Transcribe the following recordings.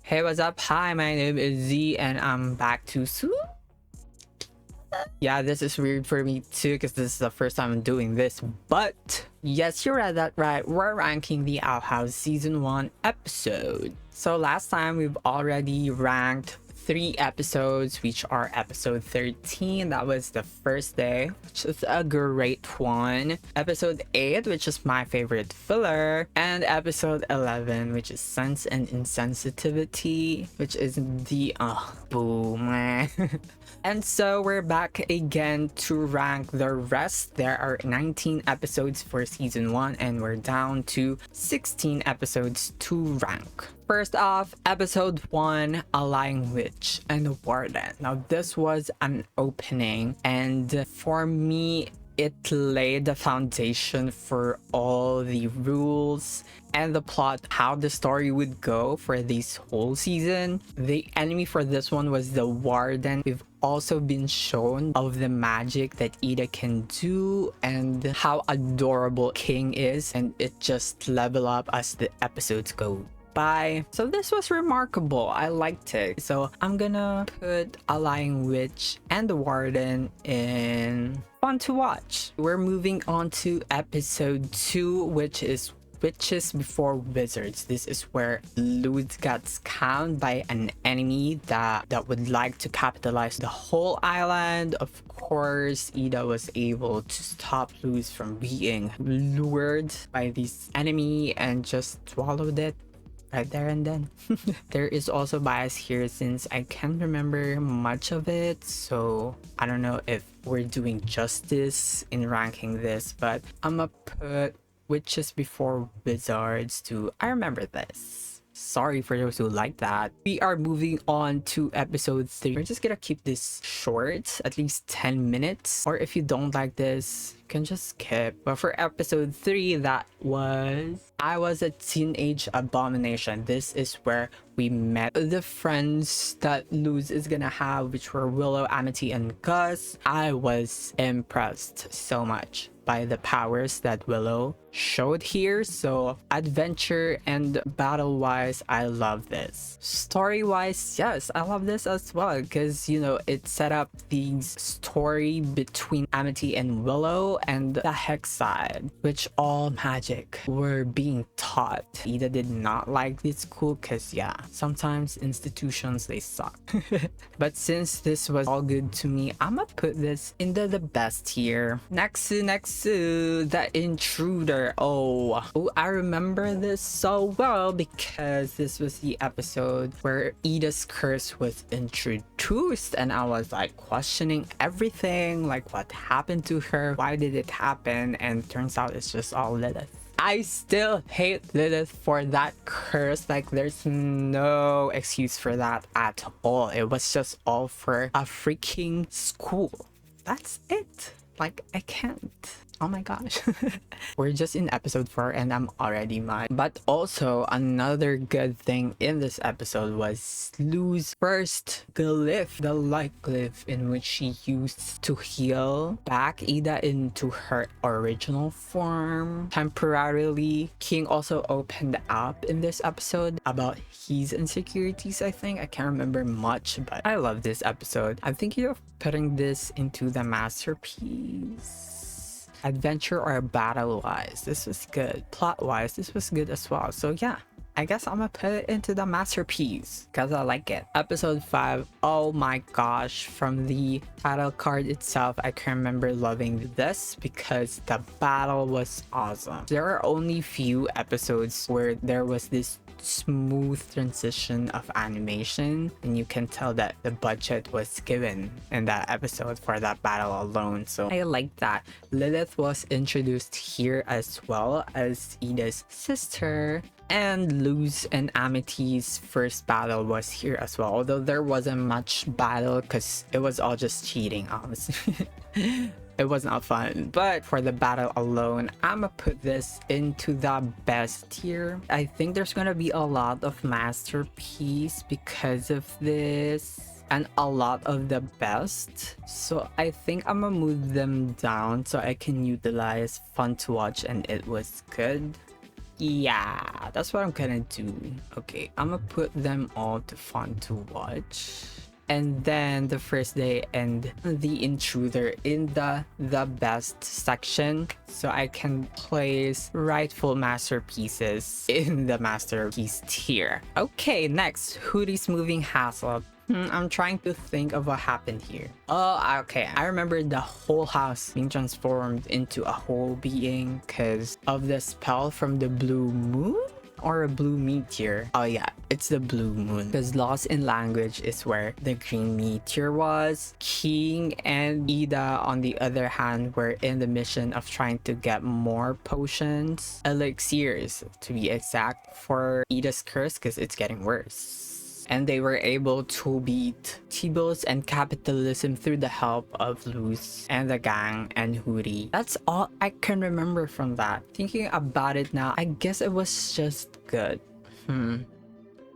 Hey, what's up? Hi, my name is Z, and I'm back to Su. Yeah, this is weird for me too, because this is the first time I'm doing this. But yes, you read that right. We're ranking the Owl House Season 1 episode. So last time we've already ranked 3 episodes, which are episode 13, that was the first day, which is a great one, episode 8, which is my favorite filler, and episode 11, which is Sense and Insensitivity, which is the boom. And so we're back again to rank the rest. There are 19 episodes for season 1, and we're down to 16 episodes to rank. First off, episode 1, A Lying Witch and the Warden. Now this was an opening, and for me, it laid the foundation for all the rules and the plot, how the story would go for this whole season. The enemy for this one was the Warden. We've also been shown of the magic that Ida can do and how adorable King is, and it just level up as the episodes go by. So this was remarkable. I liked it. So I'm gonna put A Lying Witch and the Warden in fun to watch. We're moving on to episode 2, which is Witches Before Wizards. This is where Luz got scammed by an enemy that would like to capitalize the whole island. Of course, Ida was able to stop Luz from being lured by this enemy and just swallowed it right there and then. There is also bias here since I can't remember much of it, so I don't know if we're doing justice in ranking this, but I'm gonna put Witches Before Wizards to I remember this. Sorry for those who like that. We are moving on to episode 3. We're just gonna keep this short, at least 10 minutes. Or if you don't like this, you can just skip. But for episode 3, that was I Was a Teenage Abomination. This is where we met the friends that Luz is gonna have, which were Willow, Amity, and Gus. I was impressed so much by the powers that Willow showed here. So adventure and battle wise, I love this. Story wise, yes, I love this as well, because you know it set up the story between Amity and Willow and the Hex side, which all magic were being taught. Ida did not like this school because yeah, sometimes institutions they suck. But since this was all good to me, I'ma put this in the best tier. Next, The Intruder. Oh, I remember this so well because this was the episode where Ida's curse was introduced, and I was like questioning everything, like what happened to her, why did it happen, and turns out it's just all Lilith. I still hate Lilith for that curse. Like there's no excuse for that at all. It was just all for a freaking school. That's it. Like I can't. Oh my gosh. We're just in episode 4 and I'm already mad. But also another good thing in this episode was Luz's first glyph, the light glyph, in which she used to heal back Ida into her original form temporarily. King also opened up in this episode about his insecurities, I think. I can't remember much, but I love this episode. I'm thinking of putting this into the masterpiece. Adventure or battle wise, this was good. Plot wise, this was good as well. So yeah, I guess I'm gonna put it into the masterpiece because I like it. Episode 5, oh my gosh, from the title card itself, I can remember loving this because the battle was awesome. There are only few episodes where there was this smooth transition of animation, and you can tell that the budget was given in that episode for that battle alone. So I like that. Lilith was introduced here as well as Ida's sister, and Luz and Amity's first battle was here as well, although there wasn't much battle because it was all just cheating, honestly. It was not fun. But for the battle alone, I'ma put this into the best tier. I think there's gonna be a lot of masterpiece because of this, and a lot of the best. So I think I'm gonna move them down so I can utilize fun to watch and it was good. Yeah, that's what I'm gonna do. Okay, I'm gonna put them all to fun to watch. And then the first day and the intruder in the best section, so I can place rightful masterpieces in the masterpiece tier. Okay, next, Hoodie's moving hassle. I'm trying to think of what happened here. Oh, okay. I remember the whole house being transformed into a whole being because of the spell from the blue moon? Or a blue meteor. Oh yeah, it's the blue moon. Because Lost in Language is where the green meteor was. King and Ida, on the other hand, were in the mission of trying to get more potions. Elixirs, to be exact, for Ida's curse because it's getting worse. And they were able to beat T-Bills and capitalism through the help of Luz and the gang and Hoodie. That's all I can remember from that. Thinking about it now, I guess it was just good.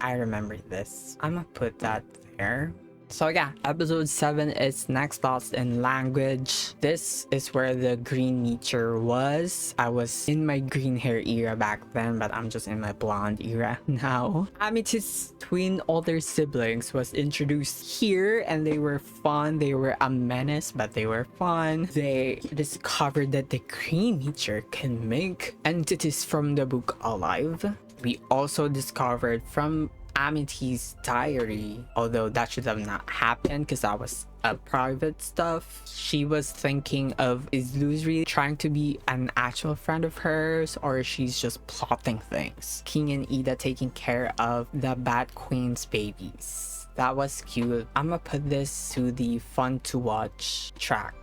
I remember this. I'm gonna put that there. So yeah, episode 7 is Next Lost in Language. This is where the green meteor was. I was in my green hair era back then, but I'm just in my blonde era now. Amethyst's twin older siblings was introduced here, and they were fun. They were a menace, but they were fun. They discovered that the green meteor can make entities from the book alive. We also discovered from Amethyst's diary, although that should have not happened because that was a private stuff. She was thinking of, is Luz really trying to be an actual friend of hers, or she's just plotting things? King and Ida taking care of the Bat Queen's babies. That was cute. I'm gonna put this to the fun to watch track.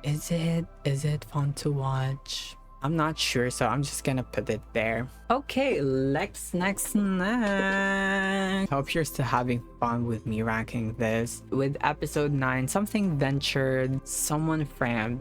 Is it fun to watch? I'm not sure, so I'm just gonna put it there. Okay, next. Hope you're still having fun with me ranking this. With episode 9, something ventured, someone framed.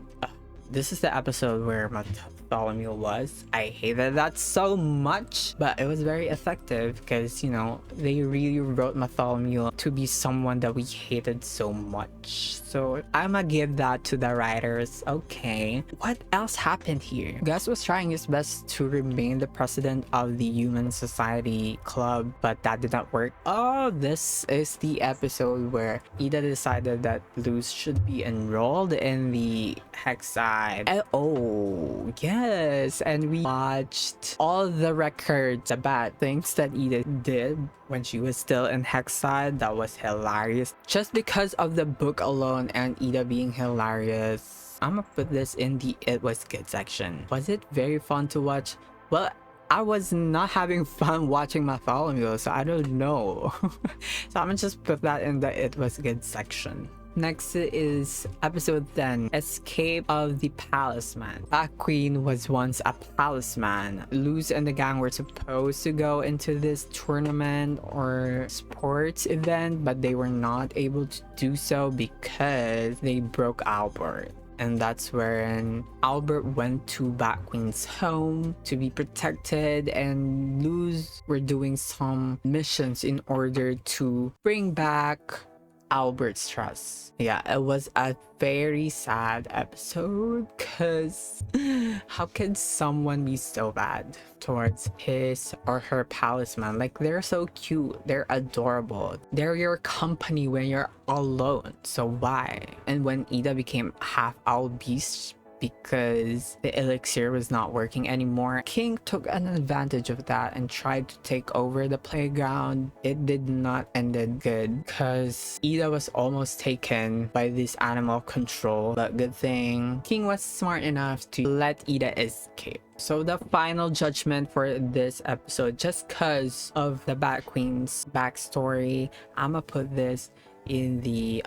This is the episode where Bartholomew was. I hated that so much, but it was very effective because, you know, they really wrote Bartholomew to be someone that we hated so much. So I'ma give that to the writers. Okay, what else happened here? Gus was trying his best to remain the president of the Human Society Club, but that did not work. Oh, this is the episode where Ida decided that Luz should be enrolled in the Hexside. Oh, yes, and we watched all the records, the bad things that Ida did when she was still in Hexside. That was hilarious. Just because of the book alone and Ida being hilarious, I'm gonna put this in the It Was Good section. Was it very fun to watch? Well, I was not having fun watching Bartholomew, so I don't know. So I'm gonna just put that in the It Was Good section. Next is episode 10, Escape of the Palisman. Bat Queen was once a palisman. Luz and the gang were supposed to go into this tournament or sports event, but they were not able to do so because they broke Albert. And that's when Albert went to Bat Queen's home to be protected, and Luz were doing some missions in order to bring back Albert's trust. Yeah, it was a very sad episode because how can someone be so bad towards his or her palisman? Like, they're so cute, they're adorable, they're your company when you're alone, so why? And when Ida became half owl beast because the elixir was not working anymore, King took an advantage of that and tried to take over the playground. It did not end good because Ida was almost taken by this animal control, but good thing King was smart enough to let Ida escape. So the final judgment for this episode, just because of the Bat Queen's backstory, I'ma put this in the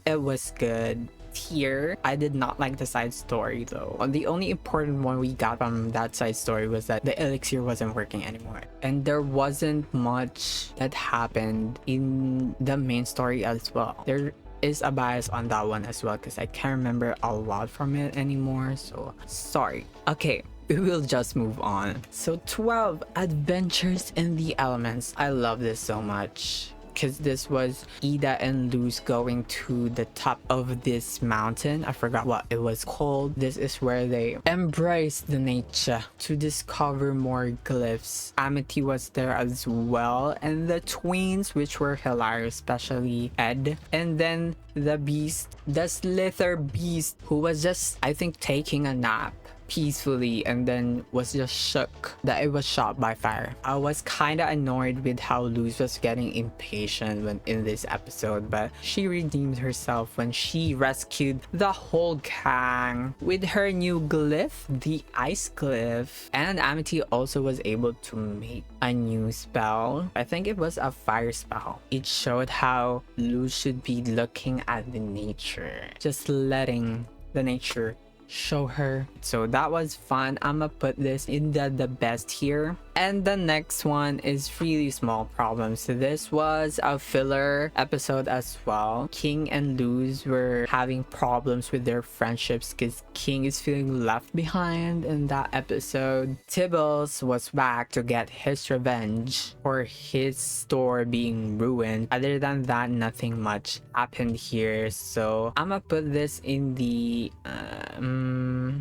It Was Good tier. I did not like the side story though. The only important one we got from that side story was that the elixir wasn't working anymore, and there wasn't much that happened in the main story as well. There is a bias on that one as well because I can't remember a lot from it anymore, so sorry. Okay, we will just move on. So 12, Adventures in the Elements. I love this so much. because this was Ida and Luz going to the top of this mountain. I forgot what it was called. This is where they embraced the nature to discover more glyphs. Amity was there as well, and the twins, which were hilarious, especially Ed. And then the beast, the Slither beast, who was just, I think, taking a nap peacefully and then was just shook that it was shot by fire. I was kind of annoyed with how Luz was getting impatient when in this episode, but she redeemed herself when she rescued the whole gang with her new glyph, the ice glyph. And Amity also was able to make a new spell. I think it was a fire spell. It showed how Luz should be looking at the nature, just letting the nature show her. So that was fun. I'ma put this in the best here. And the next one is really small problems. So this was a filler episode as well. King and Luz were having problems with their friendships because King is feeling left behind in that episode. Tibbles was back to get his revenge for his store being ruined. Other than that, nothing much happened here. So I'ma put this in the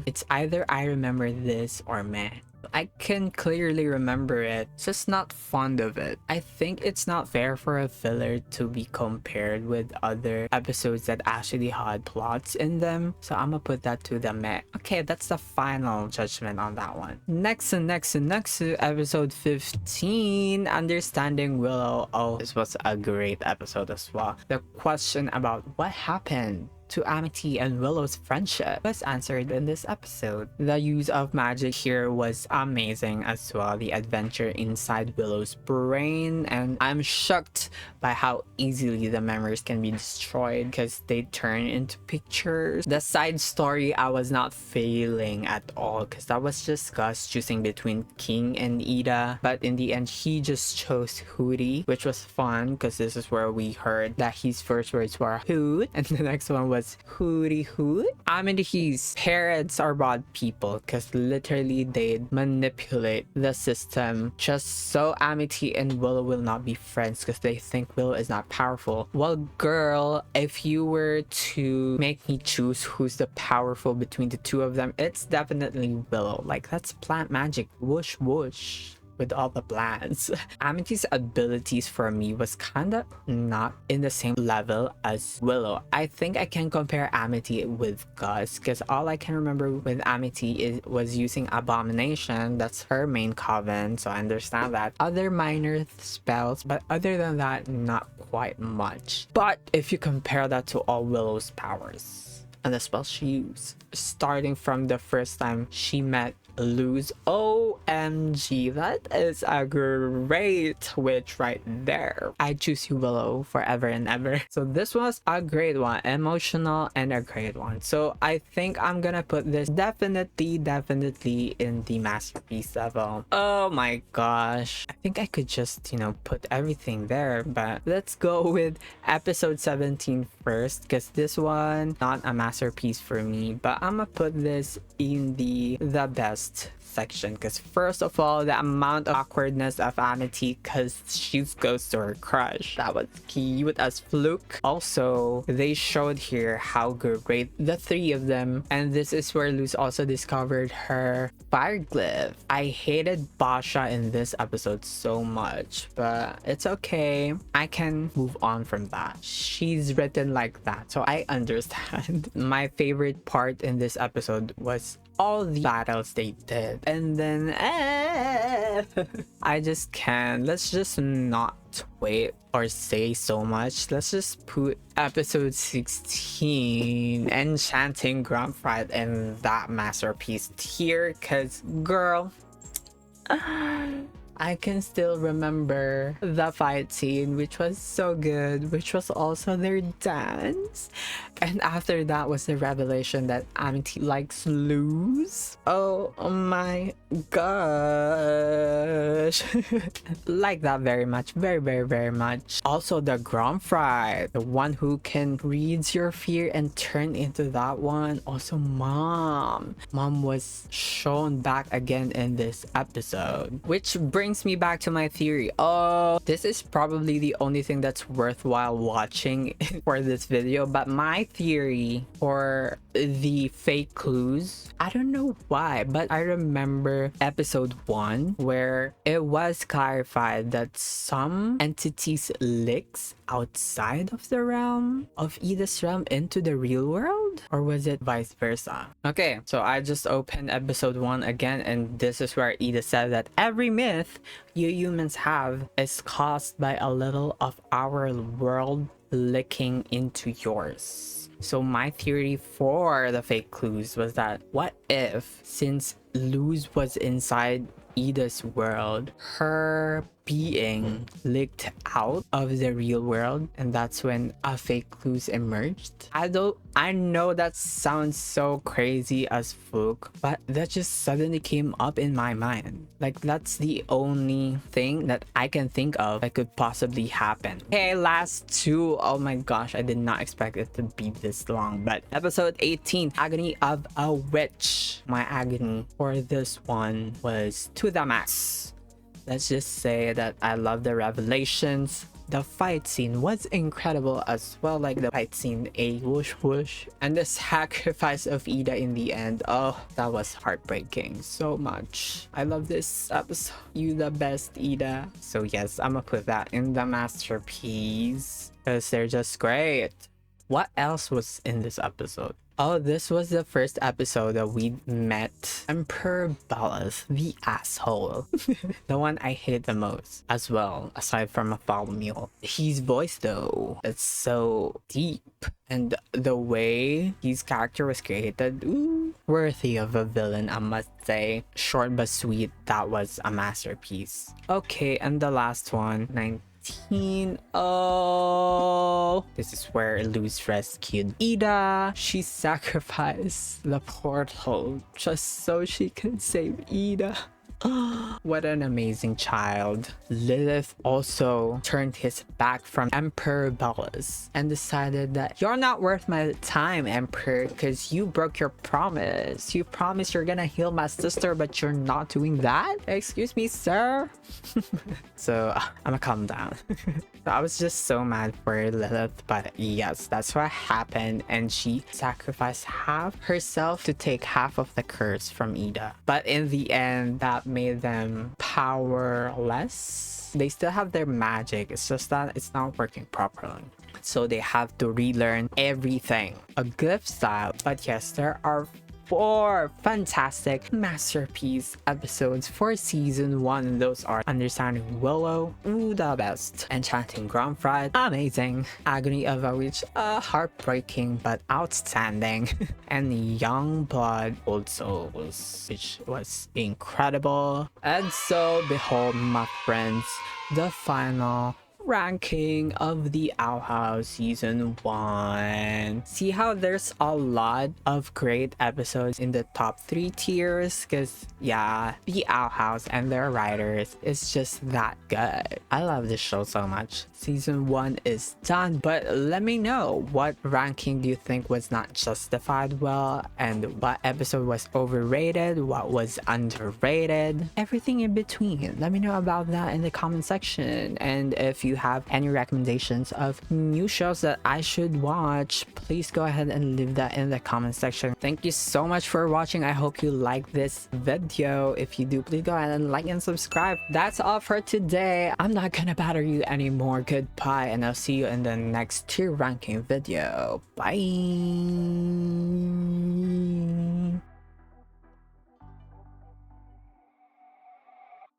it's either I remember this or meh. I can clearly remember it, just not fond of it. I think it's not fair for a filler to be compared with other episodes that actually had plots in them. So I'm gonna put that to the meh. Okay, that's the final judgment on that one. Next to episode 15, Understanding Willow. Oh, this was a great episode as well. The question about what happened to Amity and Willow's friendship was answered in this episode. The use of magic here was amazing as well. The adventure inside Willow's brain, and I'm shocked by how easily the memories can be destroyed because they turn into pictures. The side story, I was not failing at all because that was just Gus choosing between King and Ida, but in the end he just chose Hootie, which was fun because this is where we heard that his first words were hoot, and the next one was Hootie hoot. I mean, his parents are bad people because literally they manipulate the system just so Amity and Willow will not be friends because they think Willow is not powerful. Well, girl, if you were to make me choose who's the powerful between the two of them, it's definitely Willow. Like, that's plant magic, whoosh whoosh with all the plants. Amity's abilities for me was kinda not in the same level as Willow. I think I can compare Amity with Gus because all I can remember with Amity was using Abomination. That's her main coven, so I understand that. Other minor spells, but other than that, not quite much. But if you compare that to all Willow's powers and the spells she used, starting from the first time she met Luz, OMG, that is a great witch right there. I choose you, Willow, forever and ever. So this was a great one, emotional and a great one. So I think I'm gonna put this definitely in the masterpiece level. Oh my gosh, I think I could just, you know, put everything there, but let's go with episode 17 first because this one not a masterpiece for me, but I'm gonna put this in the best section because first of all, the amount of awkwardness of Amity because she goes to her crush, that was cute as fluke. Also, they showed here how great the three of them, and this is where Luz also discovered her fire glyph. I hated Basha in this episode so much, but it's okay, I can move on from that. She's written like that, so I understand. My favorite part in this episode was all the battles they did, and then I just can't. Let's just not wait or say so much. Let's just put episode 16, Enchanting Gromfright, in that masterpiece tier because girl, I can still remember the fight scene, which was so good, which was also their dance. And after that was the revelation that Amity likes Luz. Oh my gosh. Like that very much. Very much. Also the Gromfright, the one who can read your fear and turn into that one. Also Mom was shown back again in this episode, which brings brings me back to my theory. Oh, this is probably the only thing that's worthwhile watching for this video, but my theory for the fake clues, I don't know why, but I remember episode 1 where it was clarified that some entities leaks outside of the realm of Ida's realm into the real world, or was it vice versa? Okay, so I just opened episode 1 again, and this is where Ida said that every myth you humans have is caused by a little of our world leaking into yours. So my theory for the fake clues was that what if, since Luz was inside Ida's world, her being leaked out of the real world, and that's when a fake clues emerged. I know that sounds so crazy as fuck, but that just suddenly came up in my mind. Like, that's the only thing that I can think of that could possibly happen. Okay, last 2. Oh my gosh, I did not expect it to be this long. But episode 18, Agony of a Witch. My agony for this one was to the max. Let's just say that I love the revelations. The fight scene was incredible as well, like the fight scene, a whoosh whoosh, and the sacrifice of Ida in the end. Oh, that was heartbreaking so much. I love this episode. You the best, Ida. So yes, I'm gonna put that in the masterpiece because they're just great. What else was in this episode? Oh, this was the first episode that we met Emperor Ballas, the asshole. The one I hated the most as well, aside from a foul meal. His voice though, it's so deep. And the way his character was created, ooh, worthy of a villain, I must say. Short but sweet, that was a masterpiece. Okay, and the last one, 19. Oh, this is where Luz rescued Ida. She sacrificed the portal just so she can save Ida. What an amazing child. Lilith also turned his back from Emperor Ballas and decided that you're not worth my time, Emperor, because you broke your promise. You promised you're gonna heal my sister, but you're not doing that? Excuse me, sir? So I'm gonna calm down. So I was just so mad for Lilith, but yes, that's what happened, and she sacrificed half herself to take half of the curse from Ida. But in the end, that made them powerless. They still have their magic, it's just that it's not working properly. So they have to relearn everything, a glyph style. But yes, there are 4 fantastic masterpiece episodes for season 1. Those are Understanding Willow, ooh, the best. Enchanting Gromfried, amazing. Agony of a Witch, heartbreaking but outstanding. And Young Blood Old Souls, which was incredible. And so behold, my friends, the final ranking of the Owl House season 1. See how there's a lot of great episodes in the top 3 tiers, because yeah, the Owl House and their writers is just that good. I love this show so much. Season 1 is done, but let me know, what ranking do you think was not justified well, and what episode was overrated, what was underrated, everything in between. Let me know about that in the comment section. And if you have any recommendations of new shows that I should watch, please go ahead and leave that in the comment section. Thank you so much for watching. I hope you like this video. If you do, please go ahead and like and subscribe. That's all for today. I'm not gonna bother you anymore. Goodbye, and I'll see you in the next tier ranking video. Bye.